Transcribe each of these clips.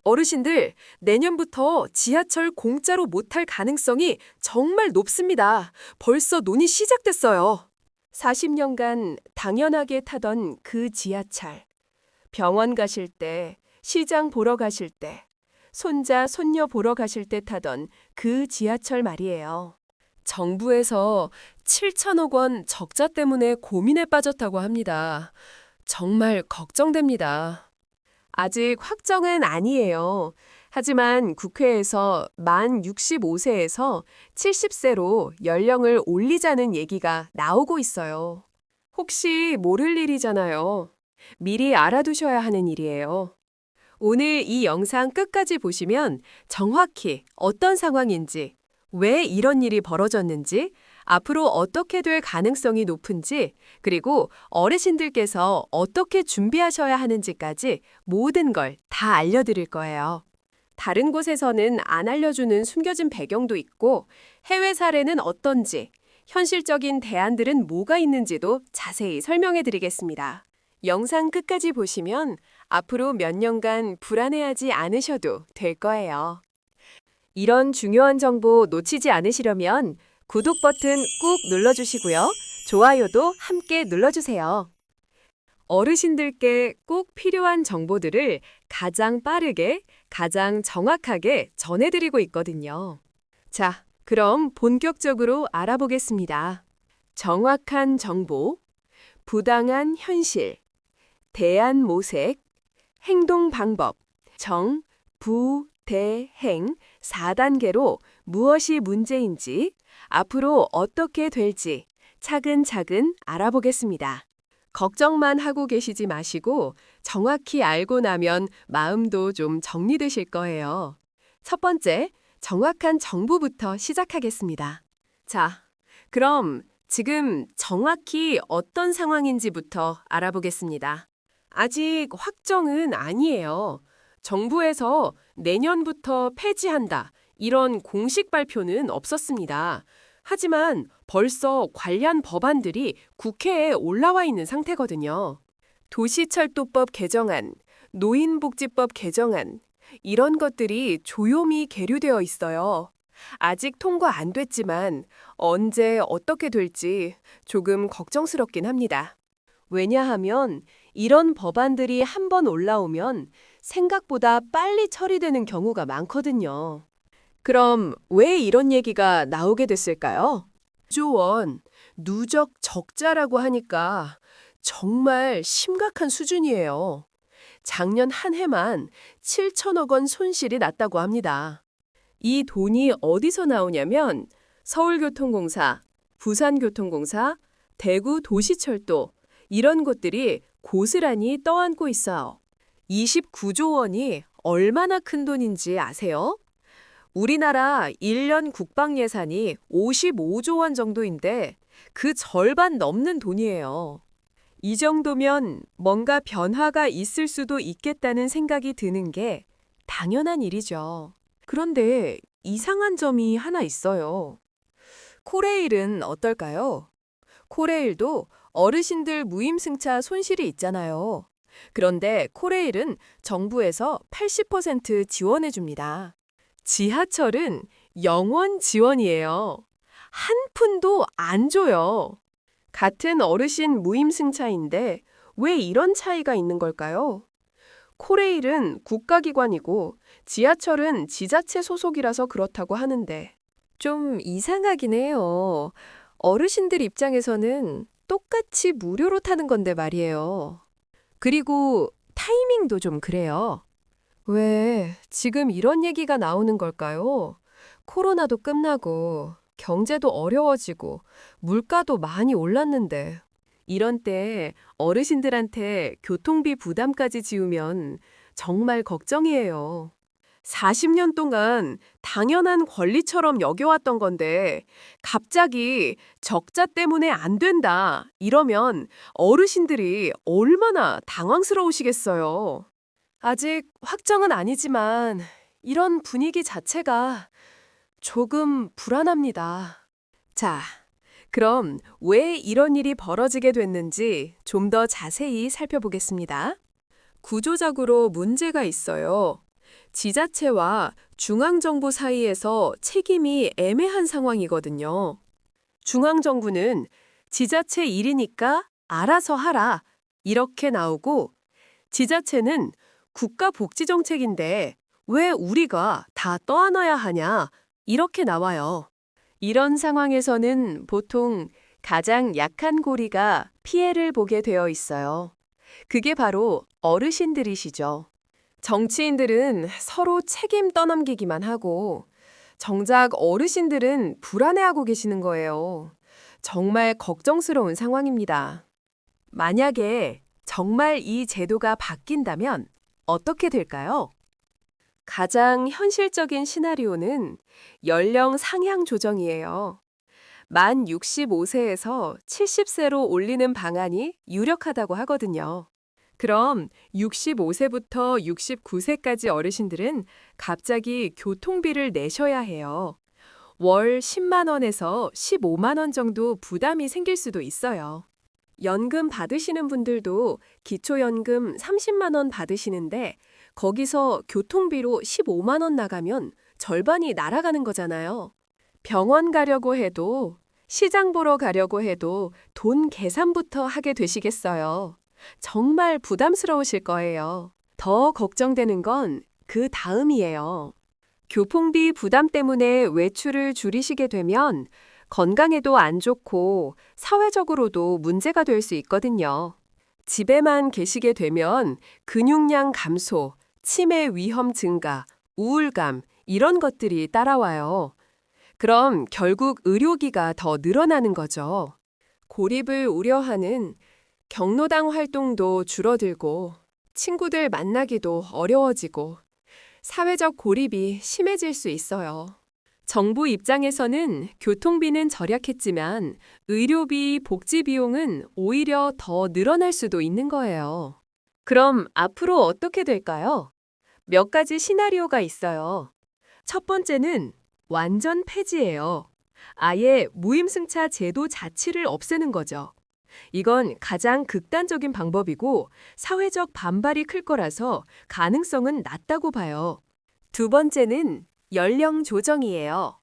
어르신들, 내년부터 지하철 공짜로 못탈 가능성이 정말 높습니다. 벌써 논의 시작됐어요. 40년간 당연하게 타던 그 지하철. 병원 가실 때, 시장 보러 가실 때, 손자, 손녀 보러 가실 때 타던 그 지하철 말이에요. 정부에서 7천억 원 적자 때문에 고민에 빠졌다고 합니다. 정말 걱정됩니다. 아직 확정은 아니에요. 하지만 국회에서 만 65세에서 70세로 연령을 올리자는 얘기가 나오고 있어요. 혹시 모를 일이잖아요. 미리 알아두셔야 하는 일이에요. 오늘 이 영상 끝까지 보시면 정확히 어떤 상황인지, 왜 이런 일이 벌어졌는지, 앞으로 어떻게 될 가능성이 높은지, 그리고 어르신들께서 어떻게 준비하셔야 하는지까지 모든 걸 다 알려드릴 거예요. 다른 곳에서는 안 알려주는 숨겨진 배경도 있고, 해외 사례는 어떤지, 현실적인 대안들은 뭐가 있는지도 자세히 설명해 드리겠습니다. 영상 끝까지 보시면 앞으로 몇 년간 불안해하지 않으셔도 될 거예요. 이런 중요한 정보 놓치지 않으시려면 구독 버튼 꾹 눌러주시고요. 좋아요도 함께 눌러주세요. 어르신들께 꼭 필요한 정보들을 가장 빠르게, 가장 정확하게 전해드리고 있거든요. 자, 그럼 본격적으로 알아보겠습니다. 정확한 정보, 부당한 현실, 대안 모색, 행동 방법, 정, 부, 대, 행 4단계로 무엇이 문제인지, 앞으로 어떻게 될지 차근차근 알아보겠습니다. 걱정만 하고 계시지 마시고 정확히 알고 나면 마음도 좀 정리되실 거예요. 첫 번째, 정확한 정보부터 시작하겠습니다. 자, 그럼 지금 정확히 어떤 상황인지부터 알아보겠습니다. 아직 확정은 아니에요. 정부에서 내년부터 폐지한다, 이런 공식 발표는 없었습니다. 하지만 벌써 관련 법안들이 국회에 올라와 있는 상태거든요. 도시철도법 개정안, 노인복지법 개정안, 이런 것들이 조용히 계류되어 있어요. 아직 통과 안 됐지만 언제 어떻게 될지 조금 걱정스럽긴 합니다. 왜냐하면 이런 법안들이 한번 올라오면 생각보다 빨리 처리되는 경우가 많거든요. 그럼 왜 이런 얘기가 나오게 됐을까요? 9조 원, 누적 적자라고 하니까 정말 심각한 수준이에요. 작년 한 해만 7천억 원 손실이 났다고 합니다. 이 돈이 어디서 나오냐면 서울교통공사, 부산교통공사, 대구도시철도 이런 곳들이 고스란히 떠안고 있어요. 29조 원이 얼마나 큰 돈인지 아세요? 우리나라 1년 국방 예산이 55조 원 정도인데 그 절반 넘는 돈이에요. 이 정도면 뭔가 변화가 있을 수도 있겠다는 생각이 드는 게 당연한 일이죠. 그런데 이상한 점이 하나 있어요. 코레일은 어떨까요? 코레일도 어르신들 무임승차 손실이 있잖아요. 그런데 코레일은 정부에서 80% 지원해 줍니다. 지하철은 영원 지원이에요. 한 푼도 안 줘요. 같은 어르신 무임승차인데 왜 이런 차이가 있는 걸까요? 코레일은 국가기관이고 지하철은 지자체 소속이라서 그렇다고 하는데 좀 이상하긴 해요. 어르신들 입장에서는 똑같이 무료로 타는 건데 말이에요. 그리고 타이밍도 좀 그래요. 왜 지금 이런 얘기가 나오는 걸까요? 코로나도 끝나고 경제도 어려워지고 물가도 많이 올랐는데 이런 때 어르신들한테 교통비 부담까지 지우면 정말 걱정이에요. 40년 동안 당연한 권리처럼 여겨왔던 건데 갑자기 적자 때문에 안 된다 이러면 어르신들이 얼마나 당황스러우시겠어요. 아직 확정은 아니지만 이런 분위기 자체가 조금 불안합니다. 자, 그럼 왜 이런 일이 벌어지게 됐는지 좀 더 자세히 살펴보겠습니다. 구조적으로 문제가 있어요. 지자체와 중앙정부 사이에서 책임이 애매한 상황이거든요. 중앙정부는 지자체 일이니까 알아서 하라 이렇게 나오고 지자체는 국가복지정책인데 왜 우리가 다 떠안아야 하냐 이렇게 나와요. 이런 상황에서는 보통 가장 약한 고리가 피해를 보게 되어 있어요. 그게 바로 어르신들이시죠. 정치인들은 서로 책임 떠넘기기만 하고 정작 어르신들은 불안해하고 계시는 거예요. 정말 걱정스러운 상황입니다. 만약에 정말 이 제도가 바뀐다면 어떻게 될까요? 가장 현실적인 시나리오는 연령 상향 조정이에요. 만 65세에서 70세로 올리는 방안이 유력하다고 하거든요. 그럼 65세부터 69세까지 어르신들은 갑자기 교통비를 내셔야 해요. 월 10만 원에서 15만 원 정도 부담이 생길 수도 있어요. 연금 받으시는 분들도 기초연금 30만 원 받으시는데 거기서 교통비로 15만 원 나가면 절반이 날아가는 거잖아요. 병원 가려고 해도 시장 보러 가려고 해도 돈 계산부터 하게 되시겠어요. 정말 부담스러우실 거예요. 더 걱정되는 건 그 다음이에요. 교통비 부담 때문에 외출을 줄이시게 되면 건강에도 안 좋고 사회적으로도 문제가 될 수 있거든요. 집에만 계시게 되면 근육량 감소, 치매 위험 증가, 우울감 이런 것들이 따라와요. 그럼 결국 의료비가 더 늘어나는 거죠. 고립을 우려하는 경로당 활동도 줄어들고 친구들 만나기도 어려워지고 사회적 고립이 심해질 수 있어요. 정부 입장에서는 교통비는 절약했지만 의료비, 복지 비용은 오히려 더 늘어날 수도 있는 거예요. 그럼 앞으로 어떻게 될까요? 몇 가지 시나리오가 있어요. 첫 번째는 완전 폐지예요. 아예 무임승차 제도 자체를 없애는 거죠. 이건 가장 극단적인 방법이고 사회적 반발이 클 거라서 가능성은 낮다고 봐요. 두 번째는 연령 조정이에요.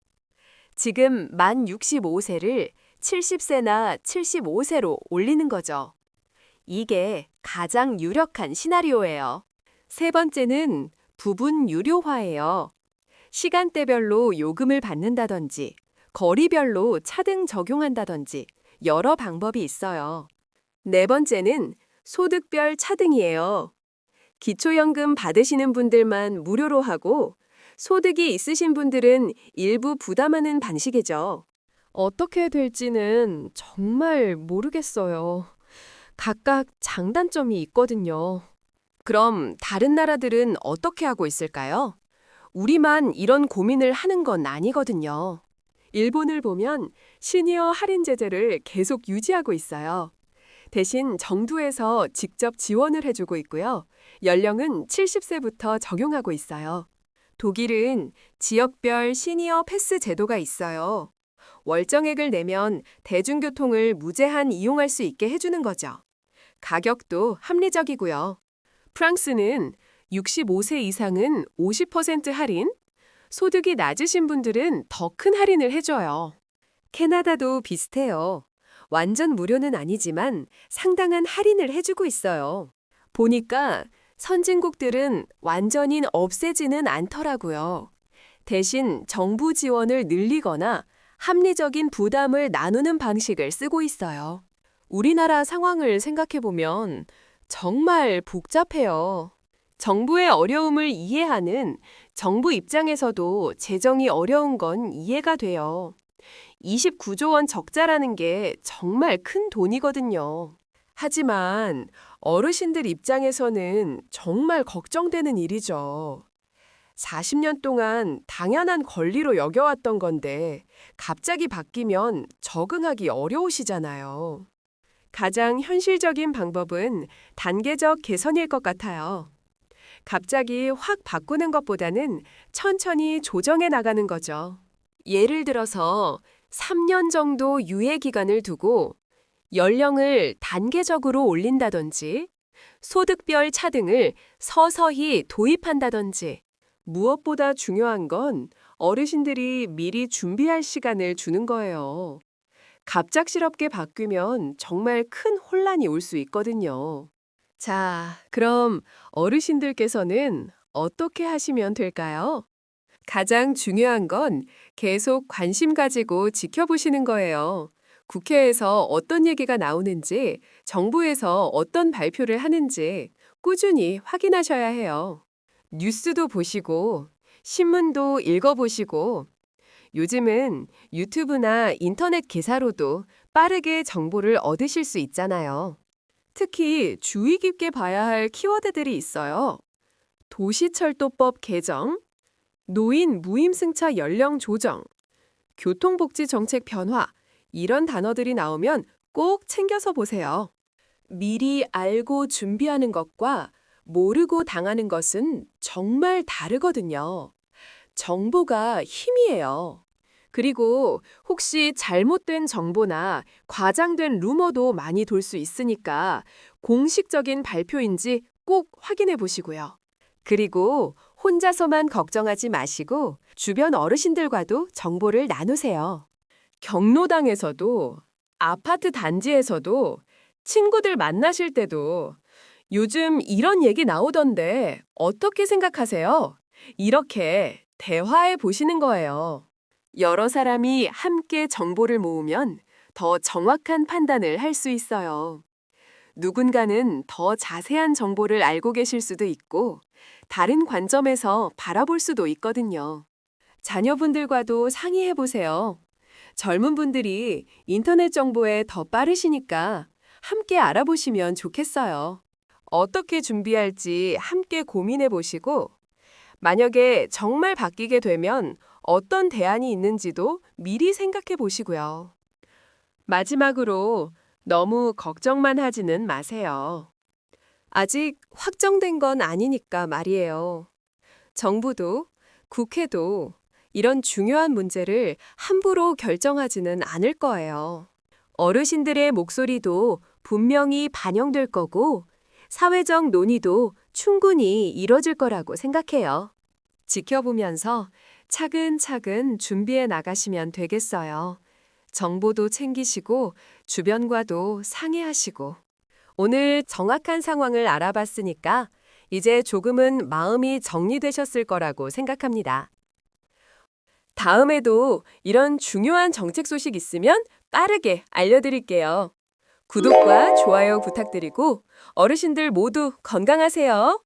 지금 만 65세를 70세나 75세로 올리는 거죠. 이게 가장 유력한 시나리오예요. 세 번째는 부분 유료화예요. 시간대별로 요금을 받는다든지, 거리별로 차등 적용한다든지 여러 방법이 있어요. 네 번째는 소득별 차등이에요. 기초연금 받으시는 분들만 무료로 하고 소득이 있으신 분들은 일부 부담하는 방식이죠. 어떻게 될지는 정말 모르겠어요. 각각 장단점이 있거든요. 그럼 다른 나라들은 어떻게 하고 있을까요? 우리만 이런 고민을 하는 건 아니거든요. 일본을 보면 시니어 할인 제도를 계속 유지하고 있어요. 대신 정부에서 직접 지원을 해주고 있고요. 연령은 70세부터 적용하고 있어요. 독일은 지역별 시니어 패스 제도가 있어요. 월정액을 내면 대중교통을 무제한 이용할 수 있게 해주는 거죠. 가격도 합리적이고요. 프랑스는 65세 이상은 50% 할인, 소득이 낮으신 분들은 더 큰 할인을 해줘요. 캐나다도 비슷해요. 완전 무료는 아니지만 상당한 할인을 해주고 있어요. 보니까 선진국들은 완전히 없애지는 않더라고요. 대신 정부 지원을 늘리거나 합리적인 부담을 나누는 방식을 쓰고 있어요. 우리나라 상황을 생각해보면 정말 복잡해요. 정부의 어려움을 이해하는 정부 입장에서도 재정이 어려운 건 이해가 돼요. 29조 원 적자라는 게 정말 큰 돈이거든요. 하지만 어르신들 입장에서는 정말 걱정되는 일이죠. 40년 동안 당연한 권리로 여겨왔던 건데 갑자기 바뀌면 적응하기 어려우시잖아요. 가장 현실적인 방법은 단계적 개선일 것 같아요. 갑자기 확 바꾸는 것보다는 천천히 조정해 나가는 거죠. 예를 들어서 3년 정도 유예 기간을 두고 연령을 단계적으로 올린다든지 소득별 차등을 서서히 도입한다든지 무엇보다 중요한 건 어르신들이 미리 준비할 시간을 주는 거예요. 갑작스럽게 바뀌면 정말 큰 혼란이 올 수 있거든요. 자, 그럼 어르신들께서는 어떻게 하시면 될까요? 가장 중요한 건 계속 관심 가지고 지켜보시는 거예요. 국회에서 어떤 얘기가 나오는지, 정부에서 어떤 발표를 하는지 꾸준히 확인하셔야 해요. 뉴스도 보시고, 신문도 읽어보시고, 요즘은 유튜브나 인터넷 기사로도 빠르게 정보를 얻으실 수 있잖아요. 특히 주의 깊게 봐야 할 키워드들이 있어요. 도시철도법 개정, 노인 무임승차 연령 조정, 교통복지 정책 변화, 이런 단어들이 나오면 꼭 챙겨서 보세요. 미리 알고 준비하는 것과 모르고 당하는 것은 정말 다르거든요. 정보가 힘이에요. 그리고 혹시 잘못된 정보나 과장된 루머도 많이 돌 수 있으니까 공식적인 발표인지 꼭 확인해 보시고요. 그리고 혼자서만 걱정하지 마시고 주변 어르신들과도 정보를 나누세요. 경로당에서도, 아파트 단지에서도, 친구들 만나실 때도 요즘 이런 얘기 나오던데 어떻게 생각하세요? 이렇게 대화해 보시는 거예요. 여러 사람이 함께 정보를 모으면 더 정확한 판단을 할 수 있어요. 누군가는 더 자세한 정보를 알고 계실 수도 있고, 다른 관점에서 바라볼 수도 있거든요. 자녀분들과도 상의해 보세요. 젊은 분들이 인터넷 정보에 더 빠르시니까 함께 알아보시면 좋겠어요. 어떻게 준비할지 함께 고민해 보시고, 만약에 정말 바뀌게 되면 어떤 대안이 있는지도 미리 생각해 보시고요. 마지막으로 너무 걱정만 하지는 마세요. 아직 확정된 건 아니니까 말이에요. 정부도, 국회도 이런 중요한 문제를 함부로 결정하지는 않을 거예요. 어르신들의 목소리도 분명히 반영될 거고, 사회적 논의도 충분히 이뤄질 거라고 생각해요. 지켜보면서 차근차근 준비해 나가시면 되겠어요. 정보도 챙기시고 주변과도 상의하시고. 오늘 정확한 상황을 알아봤으니까 이제 조금은 마음이 정리되셨을 거라고 생각합니다. 다음에도 이런 중요한 정책 소식 있으면 빠르게 알려드릴게요. 구독과 좋아요 부탁드리고 어르신들 모두 건강하세요.